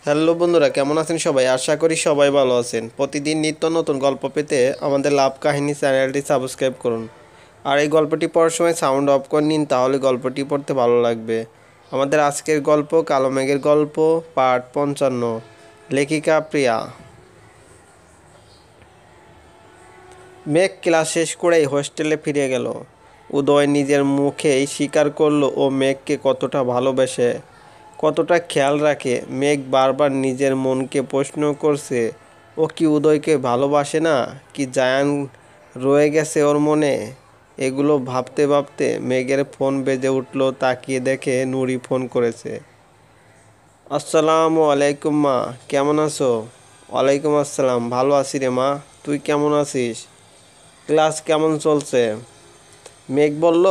Hello বন্ধুরা, কেমন আছেন সবাই? আশা করি সবাই ভালো আছেন। প্রতিদিন নিত্য নতুন গল্প পেতে আমাদের লাভ কাহিনী চ্যানেলটি সাবস্ক্রাইব করুন। আর এই গল্পটি পড়ার সময় সাউন্ড অফ করে নিন, তাহলে গল্পটি পড়তে ভালো লাগবে। আমাদের আজকের গল্প কালো মেঘের গল্প, পার্ট 55। লেখিকা প্রিয়া। মেঘ ক্লাস শেষ করেই হোস্টেলে ফিরে গেল। উদয় নিজের মুখেই স্বীকার করলো ও মেঘকে কতটা ভালোবাসে, কতটা খেয়াল রাখে। মেঘ বারবার নিজের মনকে প্রশ্ন করছে, ও কি উদয়কে ভালোবাসে না, কি জায়ান রয়ে গেছে ওর মনে। এগুলো ভাবতে ভাবতে মেঘের ফোন বেজে উঠলো। তাকিয়ে দেখে নুরি ফোন করেছে। আসসালামু আলাইকুম মা, কেমন আছো? ওয়ালাইকুম আসসালাম, ভালো আছি রে মা, তুই কেমন আছিস? ক্লাস কেমন চলছে? মেঘ বলল,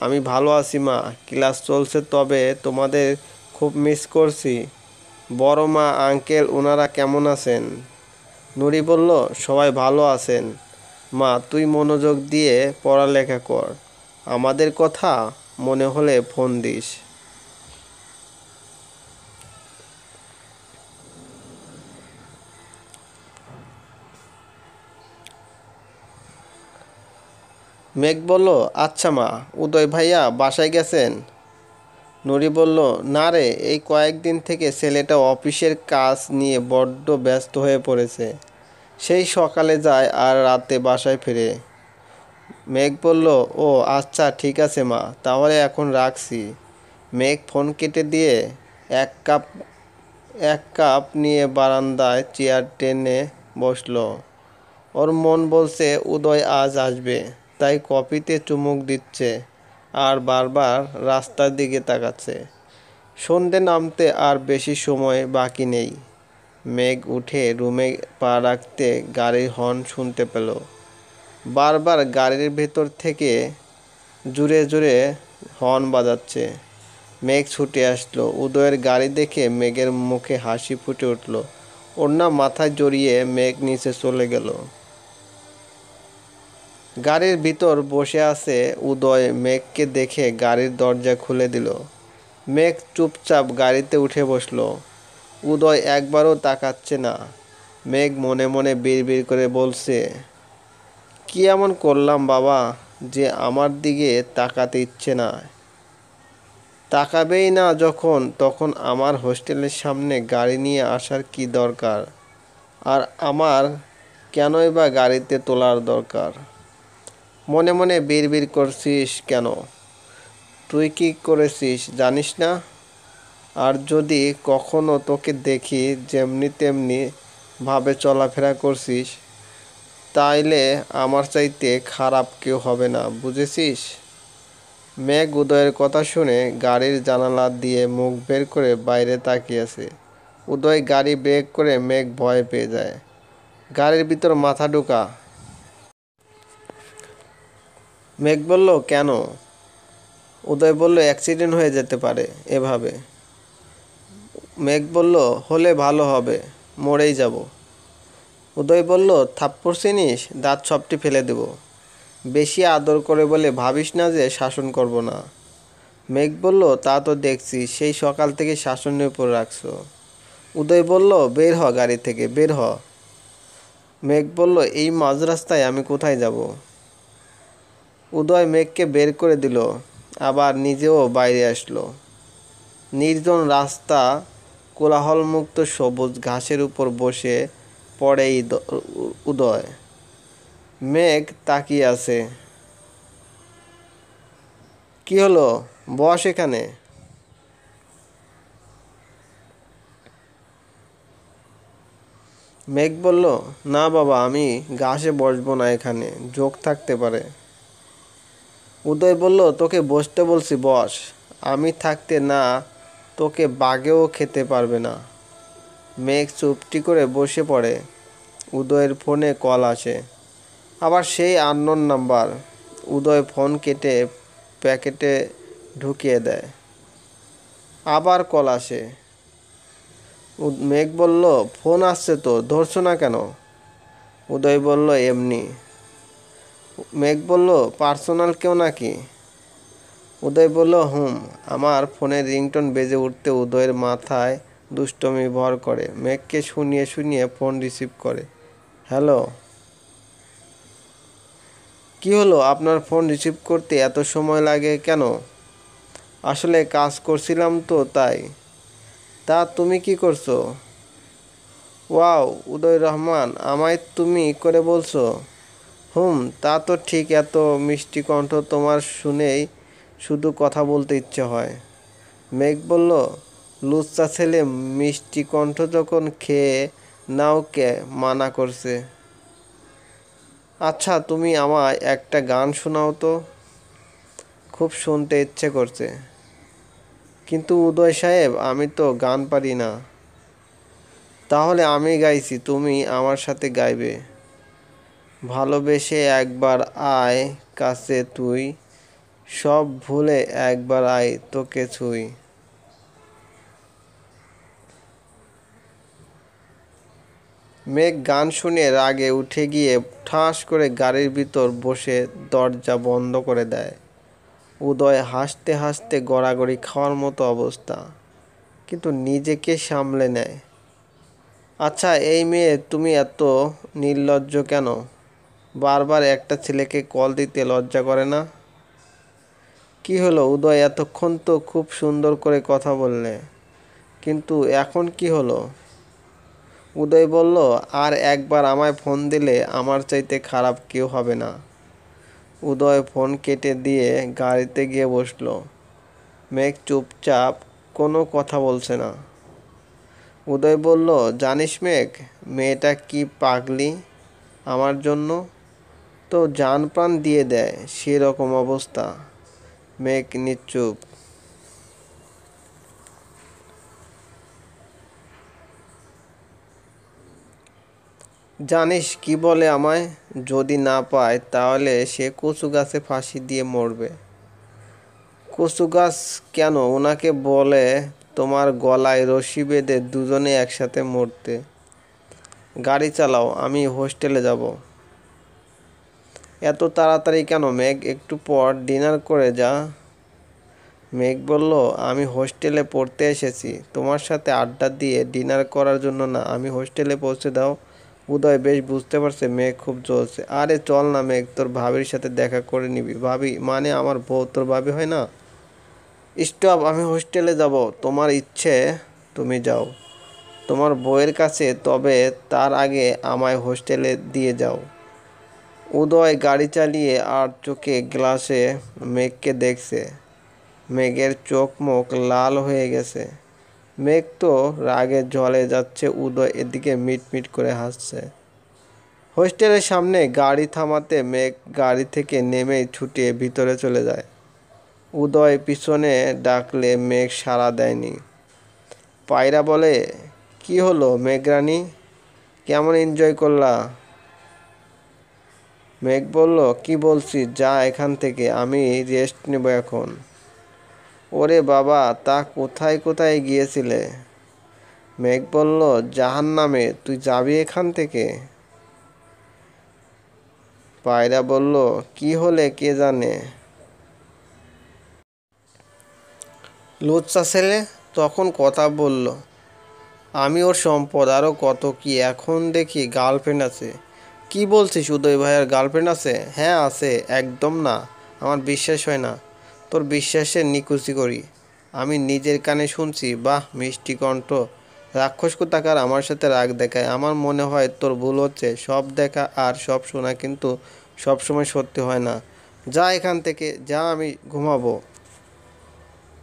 আমি ভালো আছি মা, ক্লাস চলছে, তবে তোমাদের খুব মিস করছি। বড় মা, আঙ্কেল ওনারা কেমন আছেন? নুরি বলল, সবাই ভালো আছেন। মা, তুই মনোযোগ দিয়ে পড়ালেখা কর, আমাদের কথা মনে হলে ফোন দিস। মেঘ বলল, আচ্ছা মা। উদয় ভাইয়া বাসায় গেছেন? নুরি বলল, না রে, এই কয়েকদিন থেকে ছেলেটা অফিসের কাজ নিয়ে বড্ড ব্যস্ত হয়ে পড়েছে। সেই সকালে যায় আর রাতে বাসায় ফিরে। মেঘ বলল, ও আচ্ছা, ঠিক আছে মা, তাহলে এখন রাখছি। মেঘ ফোন কেটে দিয়ে এক কাপ এক কাপ নিয়ে বারান্দায় চেয়ার টেনে বসলো। ওর মন বলছে উদয় আজ আসবে, তাই কফিতে চুমুক দিচ্ছে আর বারবার রাস্তার দিকে তাকাচ্ছে। সন্ধে নামতে আর বেশি সময় বাকি নেই। মেঘ উঠে রুমে পা রাখতে গাড়ির হর্ন শুনতে পেল। বারবার গাড়ির ভেতর থেকে জোরে জোরে হর্ন বাজাচ্ছে। মেঘ ছুটে আসলো। উদয়ের গাড়ি দেখে মেঘের মুখে হাসি ফুটে উঠল। ওড়না মাথায় জড়িয়ে মেঘ নিচে চলে গেল। গাড়ির ভিতর বসে আছে উদয়। মেঘকে দেখে গাড়ির দরজা খুলে দিল। মেঘ চুপচাপ গাড়িতে উঠে বসলো। উদয় একবারও তাকাচ্ছে না। মেঘ মনে মনে বিড়বিড় করে বলছে, কি এমন করলাম বাবা যে আমার দিকে তাকাতে ইচ্ছে না? তাকাবেই না যখন, তখন আমার হোস্টেলের সামনে গাড়ি নিয়ে আসার কি দরকার? আর আমার কেনই বা গাড়িতে তোলার দরকার? মনে মনে বিড়বিড় করছিস কেন? তুই কি করেছিস জানিস না? আর যদি কখনো তোকে দেখি যেমনি তেমনি ভাবে চলাফেরা করছিস, তাইলে আমার চাইতে খারাপ কেউ হবে না, বুঝেছিস? মেঘ উদয়ের কথা শুনে গাড়ির জানালা দিয়ে মুখ বের করে বাইরে তাকিয়ে আছে। উদয় গাড়ি ব্রেক করে মেঘ ভয় পেয়ে যায়। গাড়ির ভিতর মাথা ঢোকা। মেঘ বলল, কেন? উদয় বলল, অ্যাক্সিডেন্ট হয়ে যেতে পারে এভাবে। মেঘ বলল, হলে ভালো হবে, মরেই যাব। উদয় বলল, থাপ্পড় চিনিস, দাঁত সবটি ফেলে দেব। বেশি আদর করে বলে ভাবিস না যে শাসন করব না। মেঘ বলল, তা তো দেখছি, সেই সকাল থেকে শাসনের উপর রাখছো। উদয় বলল, বের হ গাড়ি থেকে, বের হ। মেঘ বলল, এই মাঝ রাস্তায় আমি কোথায় যাব? উদয় মেঘকে বের করে দিল, আবার নিজেও বাইরে আসলো। নির্জন রাস্তা, কোলাহলমুক্ত সবুজ ঘাসের উপর বসে পড়ে উদয়। মেঘ তাকিয়ে আছে। কি হলো, বস এখানে। মেঘ বলল, না বাবা, আমি ঘাসে বসবো না, এখানে জোক থাকতে পারে। উদয় বলল, তোকে বসতে বলছি, বস। আমি থাকতে না তোকে বাঘেও খেতে পারবে না। মেঘ চুপটি করে বসে পড়ে। উদয়ের ফোনে কল আসে, আবার সেই আননোন নাম্বার। উদয় ফোন কেটে প্যাকেটে ঢুকিয়ে দেয়। আবার কল আসে। মেঘ বলল, ফোন আসছে তো, ধরছো না কেন? উদয় বলল, এমনি। মেঘ বলল, পার্সোনাল কেউ নাকি? উদয় বলল, হুম। আমার ফোনের রিংটোন বেজে উঠতে উদয়ের মাথায় দুষ্টমি ভর করে। মেঘকে শুনিয়ে শুনিয়ে ফোন রিসিভ করে। হ্যালো। কি হলো, আপনার ফোন রিসিভ করতে এত সময় লাগে কেন? আসলে কাজ করছিলাম তো তাই। তা তুমি কি করছো? ওয়াও, উদয় রহমান, আমায় তুমি করে বলছো? তা তো ঠিক। এত মিষ্টি কণ্ঠ তোমার শুনেই শুধু কথা বলতে ইচ্ছে হয়। মেঘ বলল, লুচ্চা ছেলে, মিষ্টি কণ্ঠ যখন খেয়ে নাও কে মানা করছে? আচ্ছা, তুমি আমায় একটা গান শোনাও তো, খুব শুনতে ইচ্ছে করছে। কিন্তু উদয় সাহেব, আমি তো গান পারি না। তাহলে আমি গাইছি, তুমি আমার সাথে গাইবে। ভালোবেসে একবার আয় কাছে তুই, সব ভুলে একবার আয় তোকে ছুঁই। মেঘ গান শুনে রাগে উঠে গিয়ে ঠাস করে গাড়ির ভিতর বসে দরজা বন্ধ করে দেয়। উদয় হাসতে হাসতে গড়াগড়ি খাওয়ার মতো অবস্থা, কিন্তু নিজেকে সামলে নেয়। আচ্ছা এই মেয়ে, তুমি এত নির্লজ্জ কেন? বারবার একটা ছেলেকে কল দিতে লজ্জা করে না? কি হলো উদয়, এতক্ষণ তো খুব সুন্দর করে কথা বললে, কিন্তু এখন কি হলো? উদয় বলল, আর একবার আমায় ফোন দিলে আমার চাইতে খারাপ কেউ হবে না। উদয় ফোন কেটে দিয়ে গাড়িতে গিয়ে বসলো। মেঘ চুপচাপ, কোনো কথা বলছে না। উদয় বলল, জানিস মেঘ, মেয়েটা কি পাগলি আমার জন্য, তো জান প্রাণ দিয়ে দেয় সেরকম অবস্থা। মেঘ নিশ্চুপ। জানিস কি বলে আমায়? যদি না পায় তাহলে সে কচু গাছে ফাঁসি দিয়ে মরবে। কচু গাছ কেন? ওনাকে বলে তোমার গলায় রশি বেঁধে দুজনে একসাথে মরতে। গাড়ি চালাও, আমি হোস্টেলে যাব। এত তাড়াতাড়ি কেন মেঘ? একটু পর ডিনার করে যা। মেঘ বলল, আমি হোস্টেলে পড়তে এসেছি, তোমার সাথে আড্ডা দিয়ে ডিনার করার জন্য না। আমি হোস্টেলে পৌঁছে দাও। উদয় বেশ বুঝতে পারছে মেঘ খুব জ্বলছে। আরে চল না মেঘ, তোর ভাবির সাথে দেখা করে নিবি। ভাবি মানে আমার বউ, তোর ভাবি হয় না? স্টপ, আমি হোস্টেলে যাব। তোমার ইচ্ছে তুমি যাও তোমার বউয়ের কাছে, তবে তার আগে আমায় হোস্টেলে দিয়ে যাও। উদয় গাড়ি চালিয়ে আর চোখে গ্লাসে মেঘকে দেখছে। মেঘের চোখ মুখ লাল হয়ে গেছে। মেঘ তো রাগে জ্বলে যাচ্ছে, উদয় এদিকে মিটমিট করে হাসছে। হোস্টেলের সামনে গাড়ি থামাতে মেঘ গাড়ি থেকে নেমেই ছুটে ভিতরে চলে যায়। উদয় পিছনে ডাকলে মেঘ সাড়া দেয়নি। পায়রা বলে, কি হলো মেঘরানী, কেমন এনজয় করলা? মেঘ বলল, কি বলছিস, যা এখান থেকে, আমি রেস্ট নেব এখন। ওরে বাবা, তা কোথায় কোথায় গিয়েছিলে? মেঘ বলল, জাহান্নামে। তুই যাবি এখান থেকে? পায়রা বলল, কি হলে কে জানে। লুচ্চা ছেলে তখন কথা বলল, আমি ওর সম্পদ, আরও কত কি। এখন দেখি গার্লফ্রেন্ড আছে। কি বলছিস, উদয় ভাইয়ের গার্লফ্রেন্ড আছে? হ্যাঁ আছে। একদম না, আমার বিশ্বাস হয় না। তোর বিশ্বাসের নিকুচি করি, আমি নিজের কানে শুনছি। বাহ, মিষ্টি কণ্ঠ। রাক্ষস কোথাকার আমার সাথে রাগ দেখায়। আমার মনে হয় তোর ভুল হচ্ছে। সব দেখা আর সব শোনা কিন্তু সব সময় সত্যি হয় না। যা এখান থেকে যা, আমি ঘুমাবো।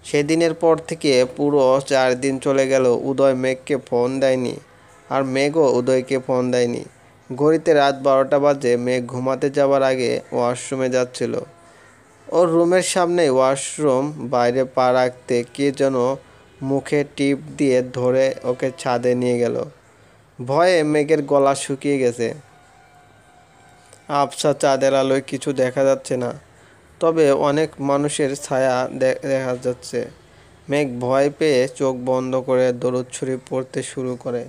সেদিনের পর থেকে পুরো 4 দিন চলে গেল। উদয় মেঘকে ফোন দেয়নি, আর মেঘও উদয়কে ফোন দেয়নি। ঘড়িতে রাত 12টা বাজে। মেঘ ঘুমাতে যাওয়ার আগে ওয়াশরুমে যাচ্ছিল। ওর রুমের সামনে ওয়াশরুম, বাইরে পা রাখতে কে যেন মুখে টিপ দিয়ে ধরে ওকে ছাদে নিয়ে গেল। ভয়ে মেঘের গলা শুকিয়ে গেছে। আবছা চাঁদের আলোয় কিছু দেখা যাচ্ছে না, তবে অনেক মানুষের ছায়া দেখা যাচ্ছে। মেঘ ভয় পেয়ে চোখ বন্ধ করে দরুদ শরীফ পড়তে শুরু করে।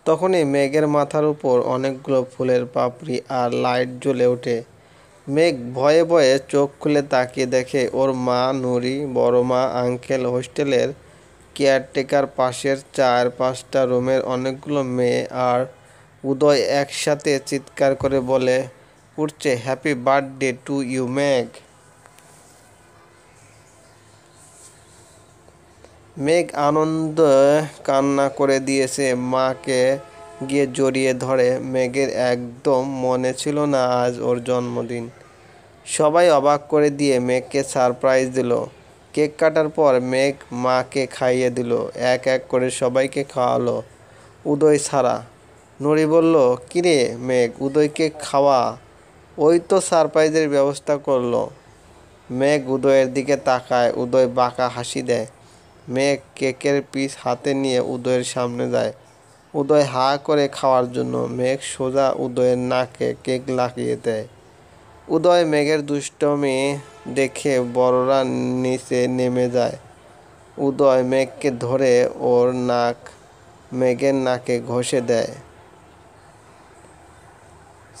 তখনই মেঘের মাথার উপর অনেকগুলো ফুলের পাপড়ি আর লাইট জ্বলে ওঠে। মেঘ ভয়ে ভয়ে চোখ খুলে তাকিয়ে দেখে ওর মা নুরি, বড় মা, আঙ্কেল হোস্টেলের কেয়ারটেকার পাশের 4-5টা রুমের অনেকগুলো মেয়ে আর উদয় একসাথে চিৎকার করে বলে উঠছে, হ্যাপি বার্থডে টু ইউ মেঘ। মেঘ আনন্দে কান্না করে দিয়েছে। মাকে গিয়ে জড়িয়ে ধরে। মেঘের একদম মনে ছিল না আজ ওর জন্মদিন। সবাই অবাক করে দিয়ে মেঘকে সারপ্রাইজ দিল। কেক কাটার পর মেঘ মাকে খাইয়ে দিল, এক এক করে সবাইকে খাওয়ালো, উদয় ছাড়া। নুরি বলল, কিরে মেঘ, উদয়কে খাওয়া, ওই তো সারপ্রাইজের ব্যবস্থা করলো। মেঘ উদয়ের দিকে তাকায়, উদয় বাঁকা হাসি দেয়। মেঘ কেকের পিস হাতে নিয়ে উদয়ের সামনে যায়। উদয় হা করে খাওয়ার জন্য। মেঘ সোজা উদয়ের নাকে কেক লাগিয়ে দেয়। উদয় মেঘের দুষ্টমি দেখে বড়রা নিচে নেমে যায়। উদয় মেঘকে ধরে ওর নাক মেঘের নাকে ঘষে দেয়।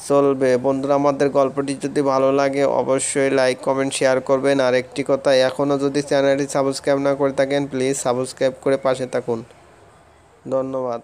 চলবে বন্ধুরা, আমাদের গল্পটি যদি ভালো লাগে অবশ্যই লাইক কমেন্ট শেয়ার করবেন। আর একটি কথা, এখনও যদি চ্যানেলটি সাবস্ক্রাইব না করে থাকেন প্লিজ সাবস্ক্রাইব করে পাশে থাকুন। ধন্যবাদ।